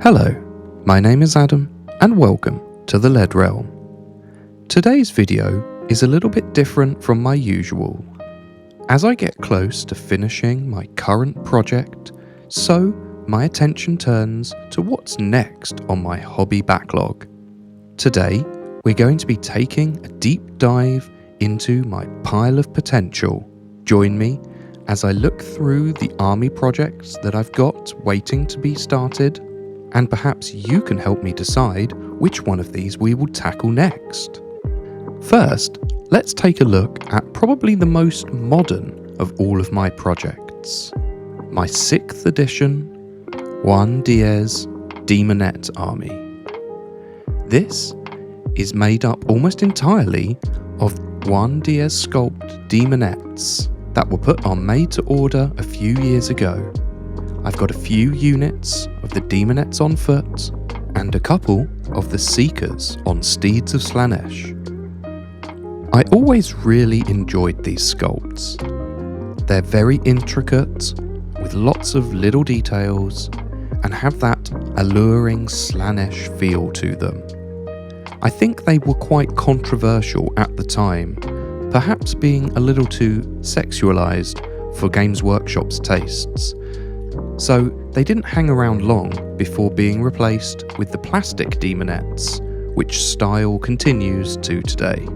Hello, my name is Adam and welcome to the LED Realm. Today's video is a little bit different from my usual. As I get close to finishing my current project, so my attention turns to what's next on my hobby backlog. Today, we're going to be taking a deep dive into my pile of potential. Join me as I look through the army projects that I've got waiting to be started, and perhaps you can help me decide which one of these we will tackle next. First, let's take a look at probably the most modern of all of my projects. My 6th edition, Juan Diaz Demonette army. This is made up almost entirely of Juan Diaz sculpt demonettes that were put on made to order a few years ago. I've got a few units of the demonettes on foot and a couple of the seekers on steeds of Slaanesh. I always really enjoyed these sculpts. They're very intricate with lots of little details and have that alluring Slaanesh feel to them. I think they were quite controversial at the time, perhaps being a little too sexualized for Games Workshop's tastes. So they didn't hang around long before being replaced with the plastic demonettes, which style continues to today.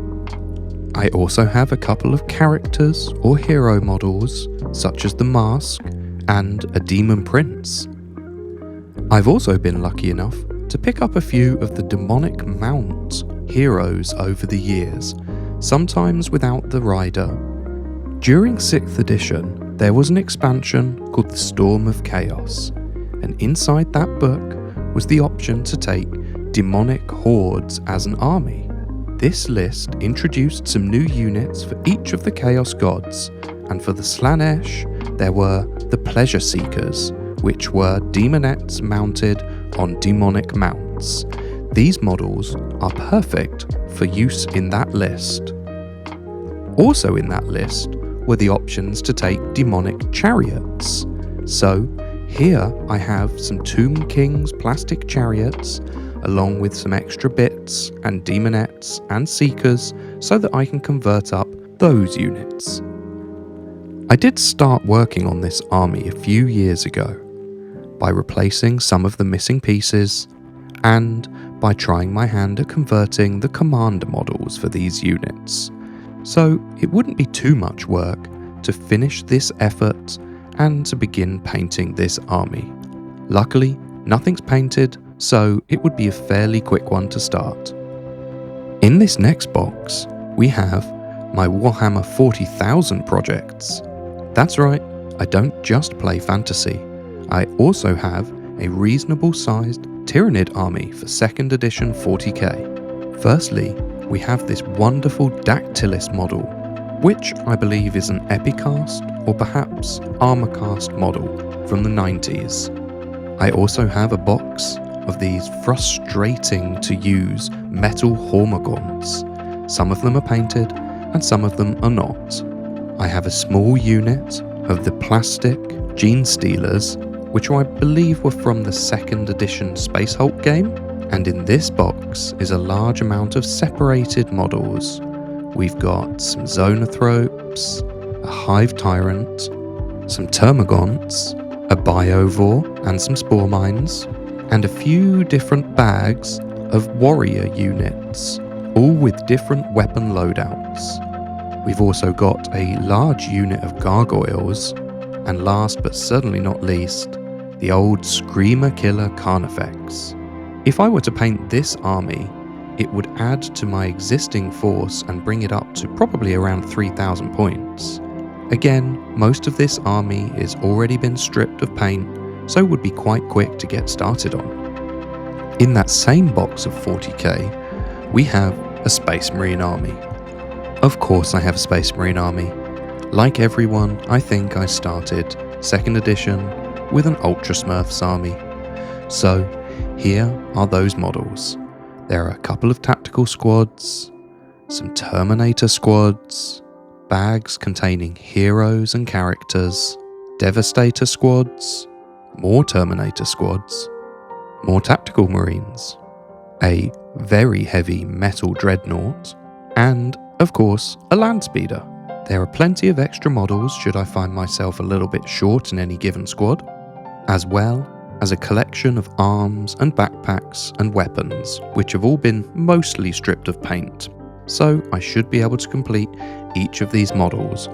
I also have a couple of characters or hero models, such as the Mask and a Demon Prince. I've also been lucky enough to pick up a few of the demonic mount heroes over the years, sometimes without the rider. During 6th edition, there was an expansion called the Storm of Chaos, and inside that book was the option to take demonic hordes as an army. This list introduced some new units for each of the Chaos gods, and for the Slaanesh, there were the Pleasure Seekers, which were demonettes mounted on demonic mounts. These models are perfect for use in that list. Also in that list were the options to take demonic chariots. So here I have some Tomb King's plastic chariots, along with some extra bits and demonettes and seekers so that I can convert up those units. I did start working on this army a few years ago by replacing some of the missing pieces and by trying my hand at converting the commander models for these units. So it wouldn't be too much work to finish this effort and to begin painting this army. Luckily, nothing's painted, so it would be a fairly quick one to start. In this next box, we have my Warhammer 40,000 projects. That's right, I don't just play fantasy. I also have a reasonable sized Tyranid army for 2nd edition 40k. Firstly, we have this wonderful Dactylis model, which I believe is an Epicast or perhaps Armorcast model from the 90s. I also have a box of these frustrating to use metal Hormagons. Some of them are painted and some of them are not. I have a small unit of the plastic Gene Stealers, which I believe were from the 2nd edition Space Hulk game, and in this box is a large amount of separated models. We've got some Zonothropes, a Hive Tyrant, some Termagants, a Biovore and some Spore Mines, and a few different bags of warrior units, all with different weapon loadouts. We've also got a large unit of gargoyles, and last but certainly not least, the old Screamer Killer Carnifex. If I were to paint this army, it would add to my existing force and bring it up to probably around 3,000 points. Again, most of this army is already been stripped of paint, so would be quite quick to get started on. In that same box of 40k, we have a Space Marine army. Of course I have a Space Marine army. Like everyone, I think I started 2nd edition with an Ultra Smurfs army. So here are those models. There are a couple of tactical squads, some Terminator squads, bags containing heroes and characters, Devastator squads, more Terminator squads, more tactical marines, a very heavy metal dreadnought, and, of course, a land speeder. There are plenty of extra models should I find myself a little bit short in any given squad, as well as a collection of arms and backpacks and weapons, which have all been mostly stripped of paint, so I should be able to complete each of these models.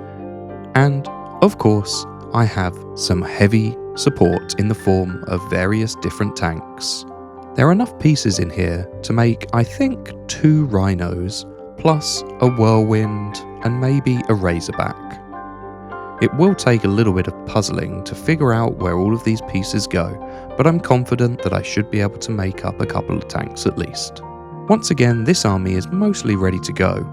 And, of course, I have some heavy support in the form of various different tanks. There are enough pieces in here to make, I think, 2 rhinos, plus a whirlwind and maybe a razorback. It will take a little bit of puzzling to figure out where all of these pieces go, but I'm confident that I should be able to make up a couple of tanks at least. Once again, this army is mostly ready to go.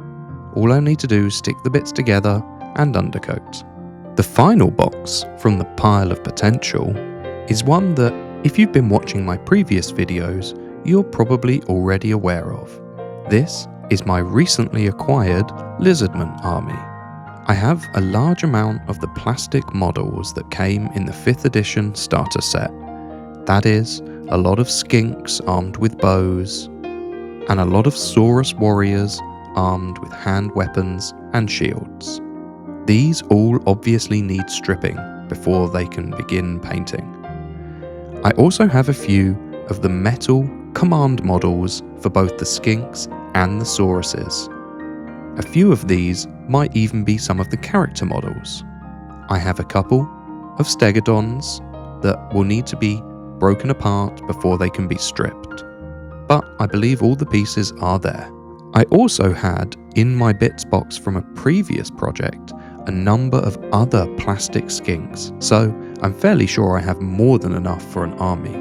All I need to do is stick the bits together and undercoat. The final box from the pile of potential is one that, if you've been watching my previous videos, you're probably already aware of. This is my recently acquired Lizardman army. I have a large amount of the plastic models that came in the 5th edition starter set. That is, a lot of skinks armed with bows, and a lot of Saurus warriors armed with hand weapons and shields. These all obviously need stripping before they can begin painting. I also have a few of the metal command models for both the skinks and the Sauruses. A few of these might even be some of the character models. I have a couple of stegodons that will need to be broken apart before they can be stripped, but I believe all the pieces are there. I also had in my bits box from a previous project a number of other plastic skinks, so I'm fairly sure I have more than enough for an army,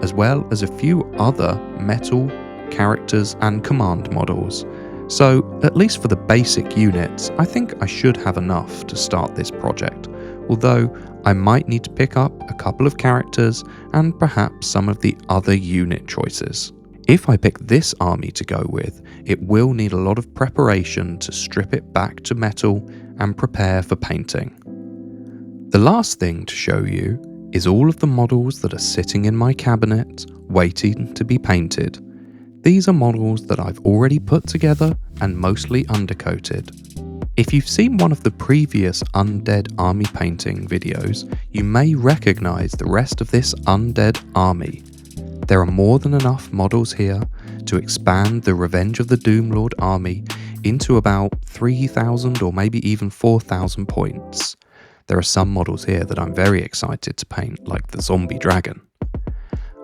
as well as a few other metal characters and command models. So, at least for the basic units, I think I should have enough to start this project, although I might need to pick up a couple of characters and perhaps some of the other unit choices. If I pick this army to go with, it will need a lot of preparation to strip it back to metal and prepare for painting. The last thing to show you is all of the models that are sitting in my cabinet waiting to be painted. These are models that I've already put together and mostly undercoated. If you've seen one of the previous undead army painting videos, you may recognise the rest of this undead army. There are more than enough models here to expand the Revenge of the Doomlord army into about 3,000 or maybe even 4,000 points. There are some models here that I'm very excited to paint, like the zombie dragon.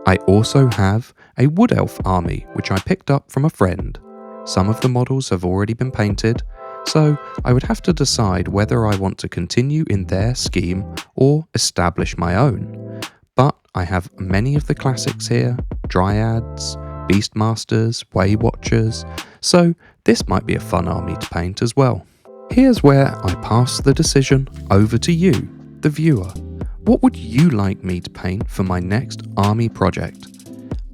I also have a wood elf army, which I picked up from a friend. Some of the models have already been painted, so I would have to decide whether I want to continue in their scheme or establish my own. But I have many of the classics here, dryads, beastmasters, way watchers, so this might be a fun army to paint as well. Here's where I pass the decision over to you, the viewer. What would you like me to paint for my next army project?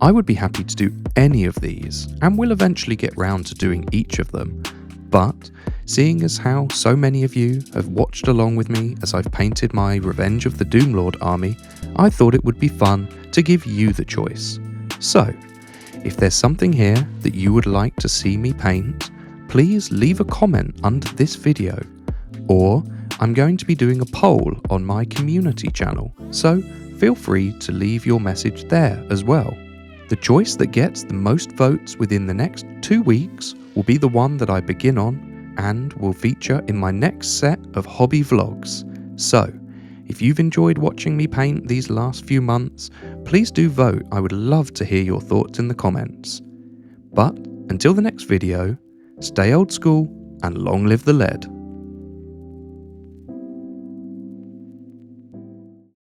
I would be happy to do any of these, and will eventually get round to doing each of them, but seeing as how so many of you have watched along with me as I've painted my Revenge of the Doomlord army, I thought it would be fun to give you the choice. So, if there's something here that you would like to see me paint, please leave a comment under this video, or I'm going to be doing a poll on my community channel, so feel free to leave your message there as well. The choice that gets the most votes within the next 2 weeks will be the one that I begin on and will feature in my next set of hobby vlogs. So, if you've enjoyed watching me paint these last few months, please do vote. I would love to hear your thoughts in the comments. But until the next video, stay old school and long live the lead.